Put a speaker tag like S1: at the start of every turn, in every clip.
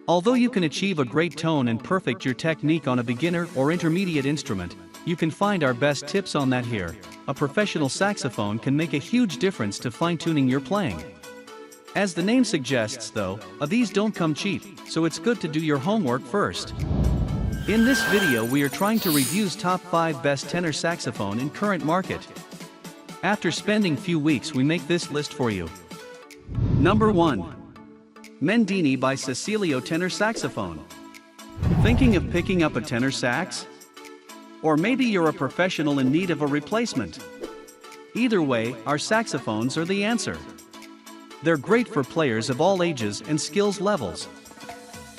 S1: Although you can achieve a great tone and perfect your technique on a beginner or intermediate instrument, you can find our best tips on that here. A professional saxophone can make a huge difference to fine-tuning your playing. As the name suggests though, these don't come cheap, so it's good to do your homework first. In this video we are trying to review top 5 best tenor saxophone in current market. After spending few weeks we make this list for you. Number 1. Mendini by Cecilio Tenor Saxophone. Thinking of picking up a tenor sax? Or maybe you're a professional in need of a replacement. Either way, our saxophones are the answer. They're great for players of all ages and skills levels.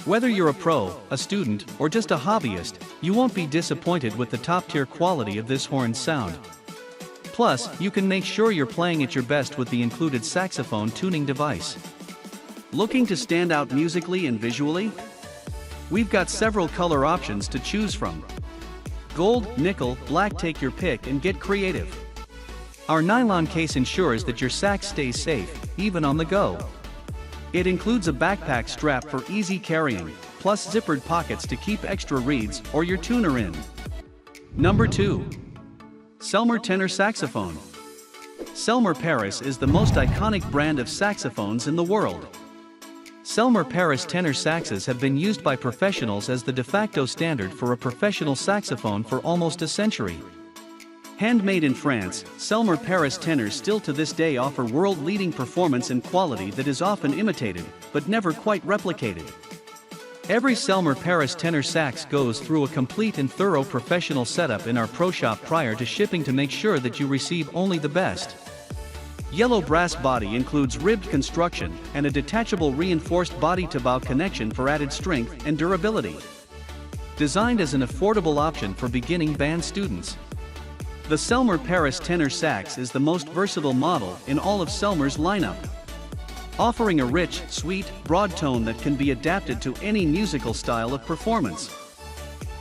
S1: Whether you're a pro, a student, or just a hobbyist, you won't be disappointed with the top-tier quality of this horn's sound. Plus, you can make sure you're playing at your best with the included saxophone tuning device. Looking to stand out musically and visually? We've got several color options to choose from. Gold, nickel, black, take your pick and get creative. Our nylon case ensures that your sax stays safe, even on the go. It includes a backpack strap for easy carrying, plus zippered pockets to keep extra reeds or your tuner in. Number 2. Selmer Tenor Saxophone. Selmer Paris is the most iconic brand of saxophones in the world. Selmer Paris tenor saxes have been used by professionals as the de facto standard for a professional saxophone for almost a century. Handmade in France, Selmer Paris tenors still to this day offer world-leading performance and quality that is often imitated, but never quite replicated. Every Selmer Paris tenor sax goes through a complete and thorough professional setup in our pro shop prior to shipping to make sure that you receive only the best. Yellow brass body includes ribbed construction and a detachable reinforced body-to-bow connection for added strength and durability. Designed as an affordable option for beginning band students. The Selmer Paris tenor sax is the most versatile model in all of Selmer's lineup. Offering a rich, sweet, broad tone that can be adapted to any musical style of performance.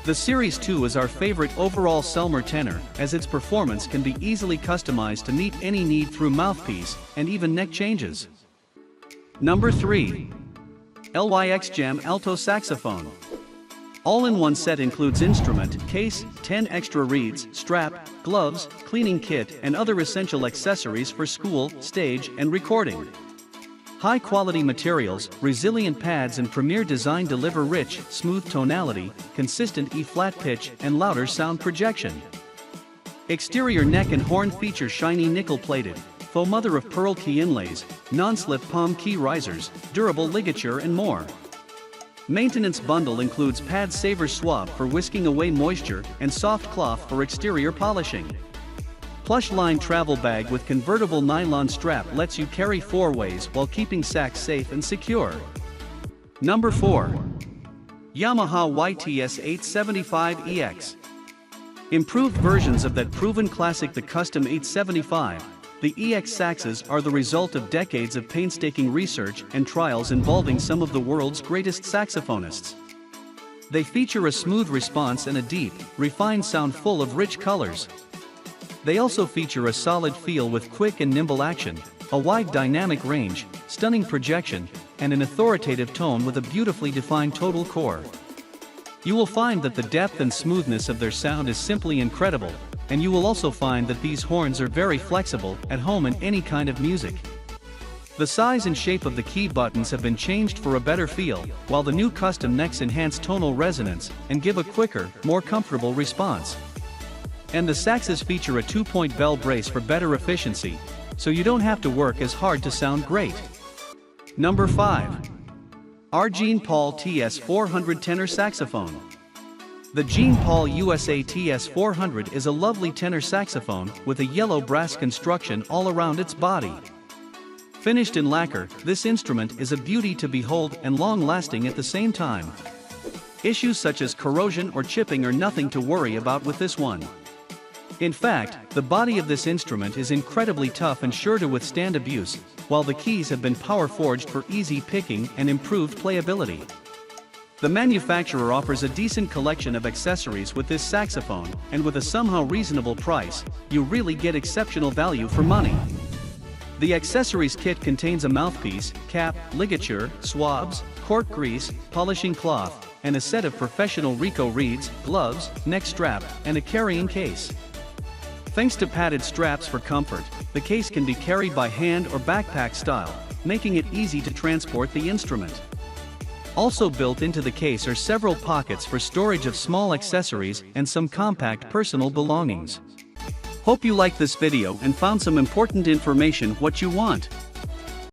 S1: The Series 2 is our favorite overall Selmer tenor, as its performance can be easily customized to meet any need through mouthpiece and even neck changes. Number 3. LyxJam Alto Saxophone. All-in-one set includes instrument, case, 10 extra reeds, strap, gloves, cleaning kit and other essential accessories for school, stage and recording. High-quality materials, resilient pads and premier design deliver rich, smooth tonality, consistent E-flat pitch and louder sound projection. Exterior neck and horn feature shiny nickel-plated, faux mother-of-pearl key inlays, non-slip palm key risers, durable ligature and more. Maintenance bundle includes pad saver swab for whisking away moisture and soft cloth for exterior polishing. Plush-lined travel bag with convertible nylon strap lets you carry 4 ways while keeping sax safe and secure. Number 4. Yamaha YTS-875EX. Improved versions of that proven classic, the Custom 875, the EX saxes are the result of decades of painstaking research and trials involving some of the world's greatest saxophonists. They feature a smooth response and a deep, refined sound full of rich colors. They also feature a solid feel with quick and nimble action, a wide dynamic range, stunning projection, and an authoritative tone with a beautifully defined total core. You will find that the depth and smoothness of their sound is simply incredible, and you will also find that these horns are very flexible at home in any kind of music. The size and shape of the key buttons have been changed for a better feel, while the new custom necks enhance tonal resonance and give a quicker, more comfortable response. And the saxes feature a 2-point bell brace for better efficiency, so you don't have to work as hard to sound great. Number 5. Paul TS400 Tenor Saxophone. The Paul USA TS400 is a lovely tenor saxophone with a yellow brass construction all around its body. Finished in lacquer, this instrument is a beauty to behold and long-lasting at the same time. Issues such as corrosion or chipping are nothing to worry about with this one. In fact, the body of this instrument is incredibly tough and sure to withstand abuse, while the keys have been power forged for easy picking and improved playability. The manufacturer offers a decent collection of accessories with this saxophone, and with a somehow reasonable price, you really get exceptional value for money. The accessories kit contains a mouthpiece, cap, ligature, swabs, cork grease, polishing cloth, and a set of professional Rico reeds, gloves, neck strap, and a carrying case. Thanks to padded straps for comfort, the case can be carried by hand or backpack style, making it easy to transport the instrument. Also built into the case are several pockets for storage of small accessories and some compact personal belongings. Hope you liked this video and found some important information what you want.